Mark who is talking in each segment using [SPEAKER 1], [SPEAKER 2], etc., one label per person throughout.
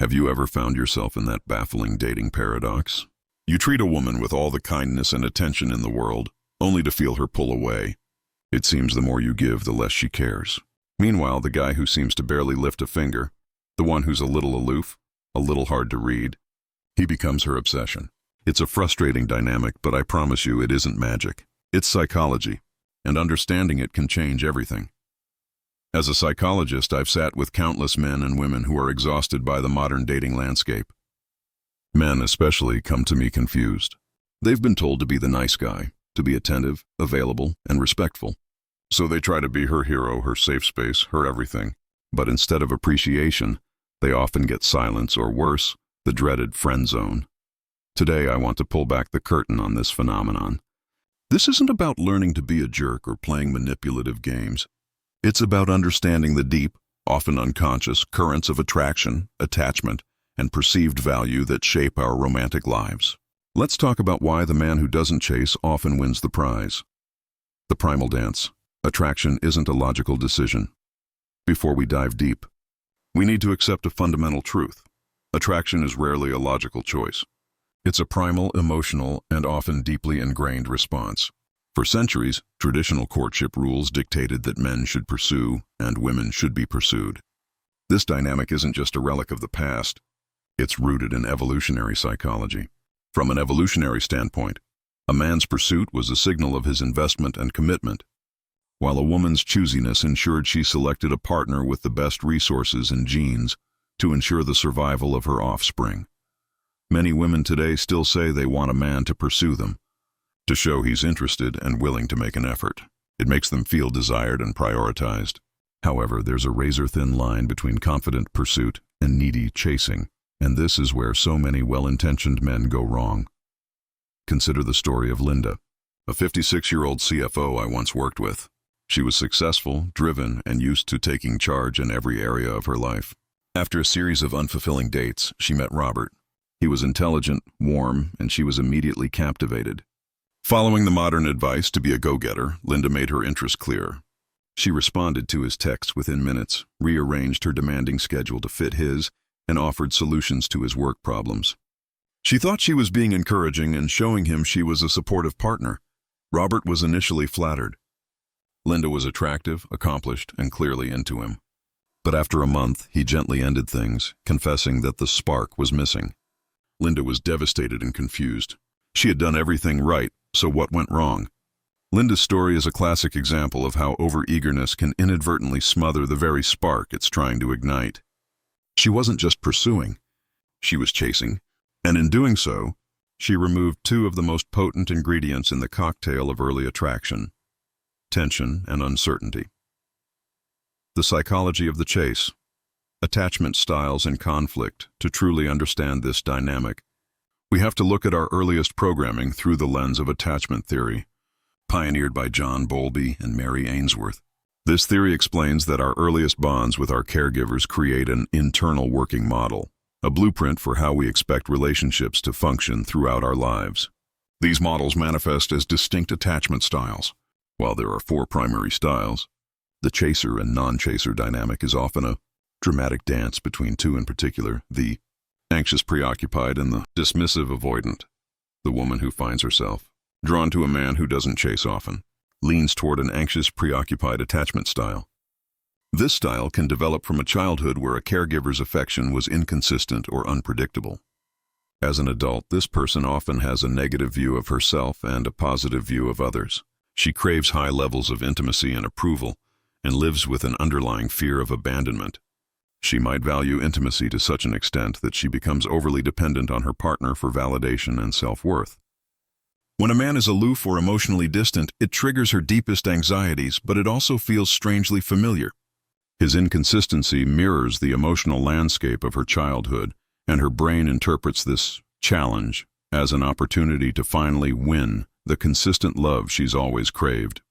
[SPEAKER 1] Have you ever found yourself in that baffling dating paradox? You treat a woman with all the kindness and attention in the world, only to feel her pull away. It seems the more you give, the less she cares. Meanwhile, the guy who seems to barely lift a finger, the one who's a little aloof, a little hard to read, he becomes her obsession. It's a frustrating dynamic, but I promise you it isn't magic. It's psychology, and understanding it can change everything. As a psychologist, I've sat with countless men and women who are exhausted by the modern dating landscape. Men especially come to me confused. They've been told to be the nice guy, to be attentive, available, and respectful. So they try to be her hero, her safe space, her everything. But instead of appreciation, they often get silence or worse, the dreaded friend zone. Today I want to pull back the curtain on this phenomenon. This isn't about learning to be a jerk or playing manipulative games. It's about understanding the deep, often unconscious, currents of attraction, attachment, and perceived value that shape our romantic lives. Let's talk about why the man who doesn't chase often wins the prize. The primal dance. Attraction isn't a logical decision. Before we dive deep, we need to accept a fundamental truth. Attraction is rarely a logical choice. It's a primal, emotional, and often deeply ingrained response. For centuries, traditional courtship rules dictated that men should pursue and women should be pursued. This dynamic isn't just a relic of the past. It's rooted in evolutionary psychology. From an evolutionary standpoint, a man's pursuit was a signal of his investment and commitment, while a woman's choosiness ensured she selected a partner with the best resources and genes to ensure the survival of her offspring. Many women today still say they want a man to pursue them, to show he's interested and willing to make an effort. It makes them feel desired and prioritized. However, there's a razor-thin line between confident pursuit and needy chasing, and this is where so many well-intentioned men go wrong. Consider the story of Linda, a 56-year-old CFO I once worked with. She was successful, driven, and used to taking charge in every area of her life. After a series of unfulfilling dates, she met Robert. He was intelligent, warm, and she was immediately captivated. Following the modern advice to be a go-getter, Linda made her interest clear. She responded to his texts within minutes, rearranged her demanding schedule to fit his, and offered solutions to his work problems. She thought she was being encouraging and showing him she was a supportive partner. Robert was initially flattered. Linda was attractive, accomplished, and clearly into him. But after a month, he gently ended things, confessing that the spark was missing. Linda was devastated and confused. She had done everything right, so what went wrong? Linda's story is a classic example of how overeagerness can inadvertently smother the very spark it's trying to ignite. She wasn't just pursuing, she was chasing, and in doing so, she removed two of the most potent ingredients in the cocktail of early attraction: tension and uncertainty. The psychology of the chase. Attachment styles and conflict. To truly understand this dynamic, we have to look at our earliest programming through the lens of attachment theory, pioneered by John Bowlby and Mary Ainsworth. This theory explains that our earliest bonds with our caregivers create an internal working model, a blueprint for how we expect relationships to function throughout our lives. These models manifest as distinct attachment styles. While there are 4 primary styles, the chaser and non-chaser dynamic is often a dramatic dance between two in particular: the anxious preoccupied and the dismissive avoidant. The woman who finds herself drawn to a man who doesn't chase often leans toward an anxious preoccupied attachment style. This style can develop from a childhood where a caregiver's affection was inconsistent or unpredictable. As an adult, this person often has a negative view of herself and a positive view of others. She craves high levels of intimacy and approval and lives with an underlying fear of abandonment. She might value intimacy to such an extent that she becomes overly dependent on her partner for validation and self-worth. When a man is aloof or emotionally distant, it triggers her deepest anxieties, but it also feels strangely familiar. His inconsistency mirrors the emotional landscape of her childhood, and her brain interprets this challenge as an opportunity to finally win the consistent love she's always craved.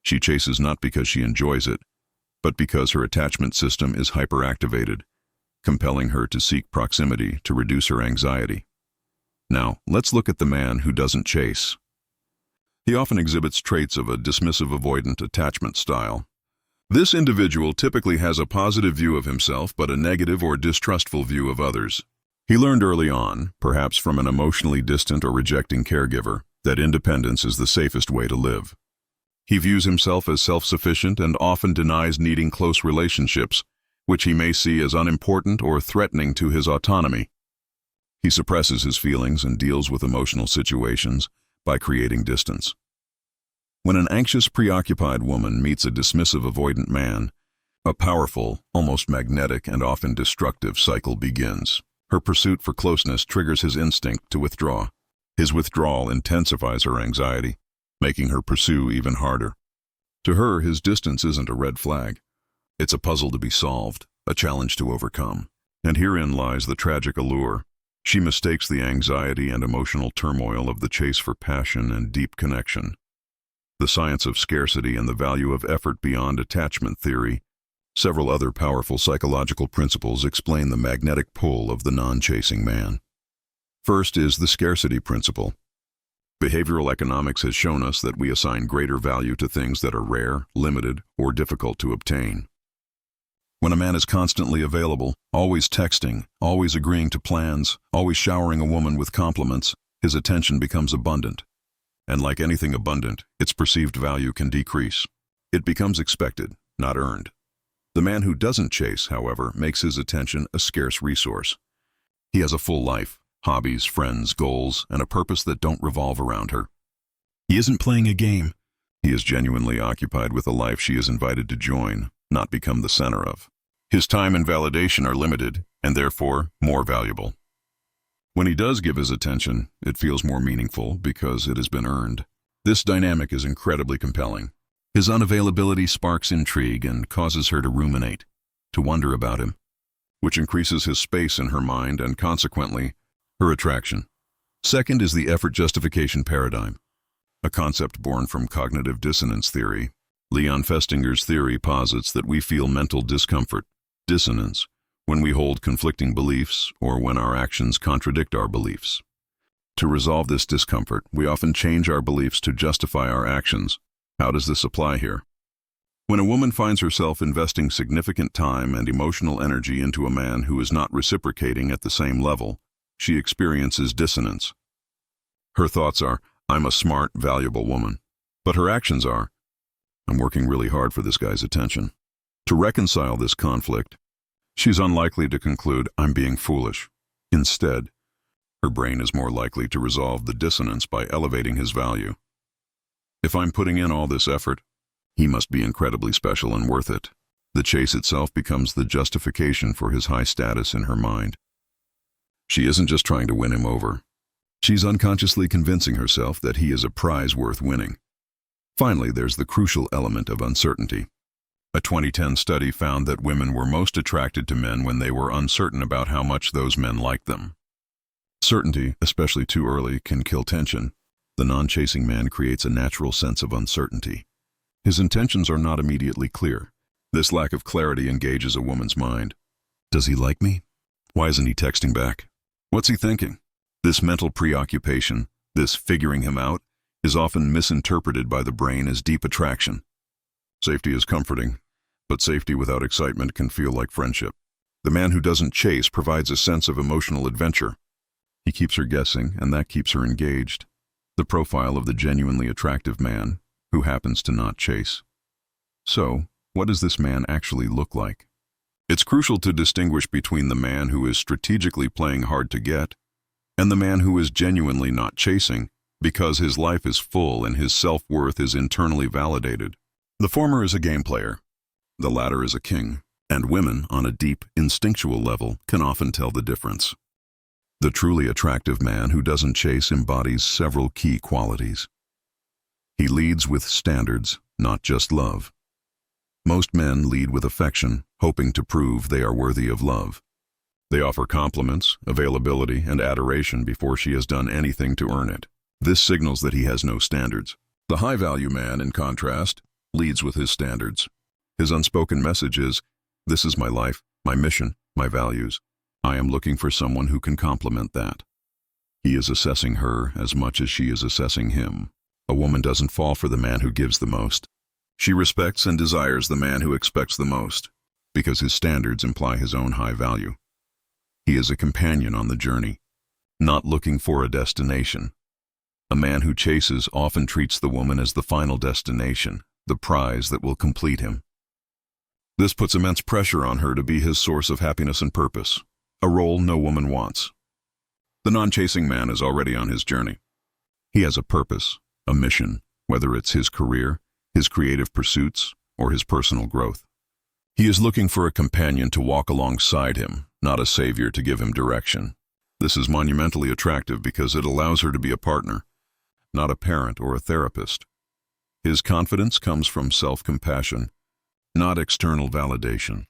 [SPEAKER 1] She chases not because she enjoys it, but because her attachment system is hyperactivated, compelling her to seek proximity to reduce her anxiety. Now, let's look at the man who doesn't chase. He often exhibits traits of a dismissive avoidant attachment style. This individual typically has a positive view of himself but a negative or distrustful view of others. He learned early on, perhaps from an emotionally distant or rejecting caregiver, that independence is the safest way to live. He views himself as self-sufficient and often denies needing close relationships, which he may see as unimportant or threatening to his autonomy. He suppresses his feelings and deals with emotional situations by creating distance. When an anxious, preoccupied woman meets a dismissive, avoidant man, a powerful, almost magnetic and often destructive cycle begins. Her pursuit for closeness triggers his instinct to withdraw. His withdrawal intensifies her anxiety, making her pursue even harder. To her, his distance isn't a red flag. It's a puzzle to be solved, a challenge to overcome. And herein lies the tragic allure. She mistakes the anxiety and emotional turmoil of the chase for passion and deep connection. The science of scarcity and the value of effort beyond attachment theory. Several other powerful psychological principles explain the magnetic pull of the non-chasing man. First is the scarcity principle. Behavioral economics has shown us that we assign greater value to things that are rare, limited, or difficult to obtain. When a man is constantly available, always texting, always agreeing to plans, always showering a woman with compliments, his attention becomes abundant. And like anything abundant, its perceived value can decrease. It becomes expected, not earned. The man who doesn't chase, however, makes his attention a scarce resource. He has a full life, hobbies, friends, goals, and a purpose that don't revolve around her. He isn't playing a game. He is genuinely occupied with a life she is invited to join, not become the center of. His time and validation are limited, and therefore more valuable. When he does give his attention, it feels more meaningful because it has been earned. This dynamic is incredibly compelling. His unavailability sparks intrigue and causes her to ruminate, to wonder about him, which increases his space in her mind and consequently, her attraction. Second is the effort justification paradigm, a concept born from cognitive dissonance theory. Leon Festinger's theory posits that we feel mental discomfort, dissonance, when we hold conflicting beliefs or when our actions contradict our beliefs. To resolve this discomfort, we often change our beliefs to justify our actions. How does this apply here? When a woman finds herself investing significant time and emotional energy into a man who is not reciprocating at the same level, she experiences dissonance. Her thoughts are, I'm a smart, valuable woman. But her actions are, I'm working really hard for this guy's attention. To reconcile this conflict, she's unlikely to conclude, I'm being foolish. Instead, her brain is more likely to resolve the dissonance by elevating his value. If I'm putting in all this effort, he must be incredibly special and worth it. The chase itself becomes the justification for his high status in her mind. She isn't just trying to win him over. She's unconsciously convincing herself that he is a prize worth winning. Finally, there's the crucial element of uncertainty. A 2010 study found that women were most attracted to men when they were uncertain about how much those men liked them. Certainty, especially too early, can kill tension. The non-chasing man creates a natural sense of uncertainty. His intentions are not immediately clear. This lack of clarity engages a woman's mind. Does he like me? Why isn't he texting back? What's he thinking? This mental preoccupation, this figuring him out, is often misinterpreted by the brain as deep attraction. Safety is comforting, but safety without excitement can feel like friendship. The man who doesn't chase provides a sense of emotional adventure. He keeps her guessing, and that keeps her engaged. The profile of the genuinely attractive man who happens to not chase. So, what does this man actually look like? It's crucial to distinguish between the man who is strategically playing hard to get and the man who is genuinely not chasing because his life is full and his self-worth is internally validated. The former is a game player. The latter is a king, and women, on a deep, instinctual level, can often tell the difference. The truly attractive man who doesn't chase embodies several key qualities. He leads with standards, not just love. Most men lead with affection, hoping to prove they are worthy of love. They offer compliments, availability, and adoration before she has done anything to earn it. This signals that he has no standards. The high-value man, in contrast, leads with his standards. His unspoken message is, this is my life, my mission, my values. I am looking for someone who can complement that. He is assessing her as much as she is assessing him. A woman doesn't fall for the man who gives the most. She respects and desires the man who expects the most, because his standards imply his own high value. He is a companion on the journey, not looking for a destination. A man who chases often treats the woman as the final destination, the prize that will complete him. This puts immense pressure on her to be his source of happiness and purpose, a role no woman wants. The non-chasing man is already on his journey. He has a purpose, a mission, whether it's his career, his creative pursuits, or his personal growth. He is looking for a companion to walk alongside him, not a savior to give him direction. This is monumentally attractive because it allows her to be a partner, not a parent or a therapist. His confidence comes from self-compassion, not external validation.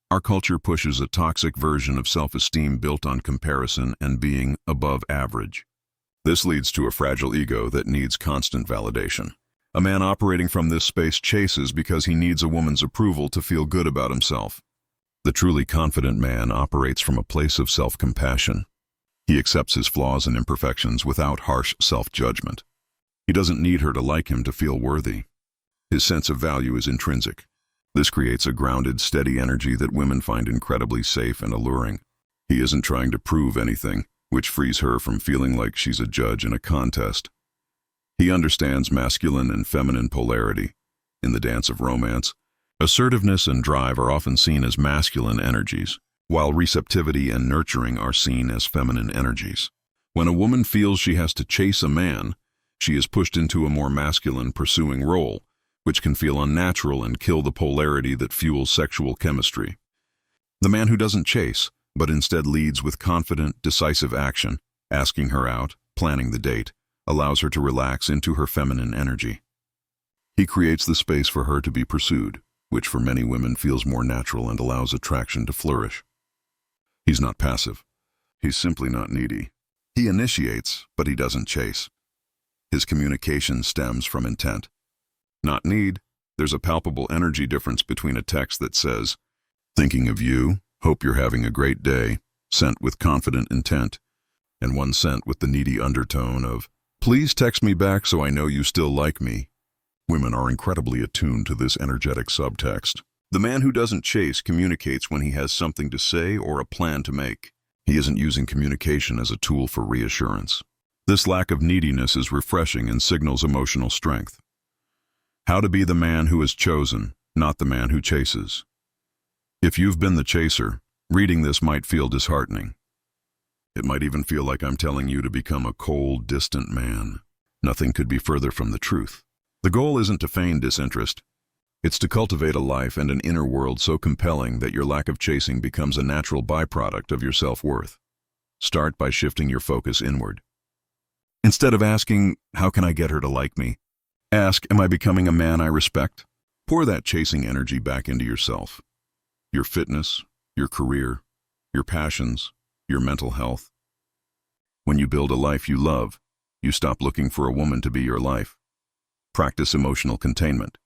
[SPEAKER 1] Our culture pushes a toxic version of self-esteem built on comparison and being above average. This leads to a fragile ego that needs constant validation. A man operating from this space chases because he needs a woman's approval to feel good about himself. The truly confident man operates from a place of self-compassion. He accepts his flaws and imperfections without harsh self-judgment. He doesn't need her to like him to feel worthy. His sense of value is intrinsic. This creates a grounded, steady energy that women find incredibly safe and alluring. He isn't trying to prove anything, which frees her from feeling like she's a judge in a contest. He understands masculine and feminine polarity. In the dance of romance, assertiveness and drive are often seen as masculine energies, while receptivity and nurturing are seen as feminine energies. When a woman feels she has to chase a man, she is pushed into a more masculine pursuing role, which can feel unnatural and kill the polarity that fuels sexual chemistry. The man who doesn't chase, but instead leads with confident, decisive action, asking her out, planning the date, allows her to relax into her feminine energy. He creates the space for her to be pursued, which for many women feels more natural and allows attraction to flourish. He's not passive. He's simply not needy. He initiates, but he doesn't chase. His communication stems from intent, not need. There's a palpable energy difference between a text that says, "Thinking of you, hope you're having a great day," sent with confident intent, and one sent with the needy undertone of, "Please text me back so I know you still like me." Women are incredibly attuned to this energetic subtext. The man who doesn't chase communicates when he has something to say or a plan to make. He isn't using communication as a tool for reassurance. This lack of neediness is refreshing and signals emotional strength. How to be the man who is chosen, not the man who chases. If you've been the chaser, reading this might feel disheartening. It might even feel like I'm telling you to become a cold, distant man. Nothing could be further from the truth. The goal isn't to feign disinterest. It's to cultivate a life and an inner world so compelling that your lack of chasing becomes a natural byproduct of your self-worth. Start by shifting your focus inward. Instead of asking, "How can I get her to like me?" ask, "Am I becoming a man I respect?" Pour that chasing energy back into yourself. Your fitness, your career, your passions, your mental health. When you build a life you love, you stop looking for a woman to be your life. Practice emotional containment.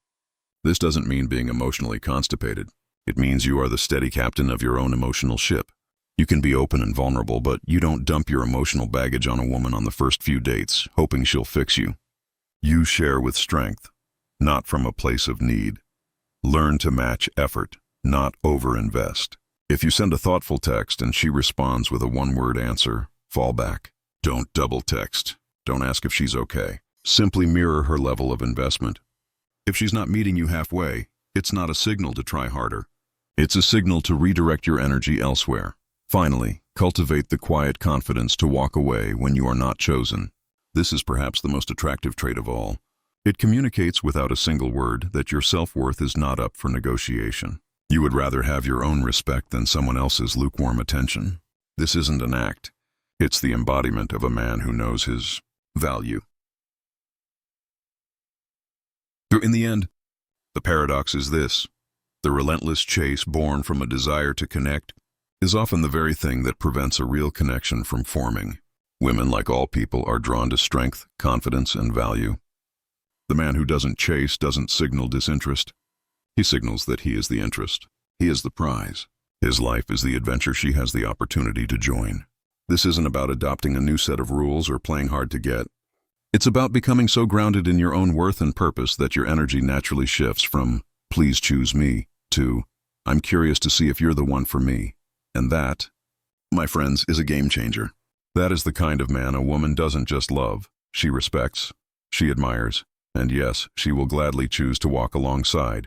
[SPEAKER 1] This doesn't mean being emotionally constipated. It means you are the steady captain of your own emotional ship. You can be open and vulnerable, but you don't dump your emotional baggage on a woman on the first few dates, hoping she'll fix you. You share with strength, not from a place of need. Learn to match effort, not overinvest. If you send a thoughtful text and she responds with a one-word answer, fall back. Don't double text. Don't ask if she's okay. Simply mirror her level of investment. If she's not meeting you halfway, it's not a signal to try harder. It's a signal to redirect your energy elsewhere. Finally, cultivate the quiet confidence to walk away when you are not chosen. This is perhaps the most attractive trait of all. It communicates without a single word that your self-worth is not up for negotiation. You would rather have your own respect than someone else's lukewarm attention. This isn't an act. It's the embodiment of a man who knows his value. In the end, the paradox is this. The relentless chase born from a desire to connect is often the very thing that prevents a real connection from forming. Women, like all people, are drawn to strength, confidence, and value. The man who doesn't chase doesn't signal disinterest. He signals that he is the interest. He is the prize. His life is the adventure she has the opportunity to join. This isn't about adopting a new set of rules or playing hard to get. It's about becoming so grounded in your own worth and purpose that your energy naturally shifts from, please choose me, to, I'm curious to see if you're the one for me. And that, my friends, is a game changer. That is the kind of man a woman doesn't just love, she respects, she admires, and yes, she will gladly choose to walk alongside.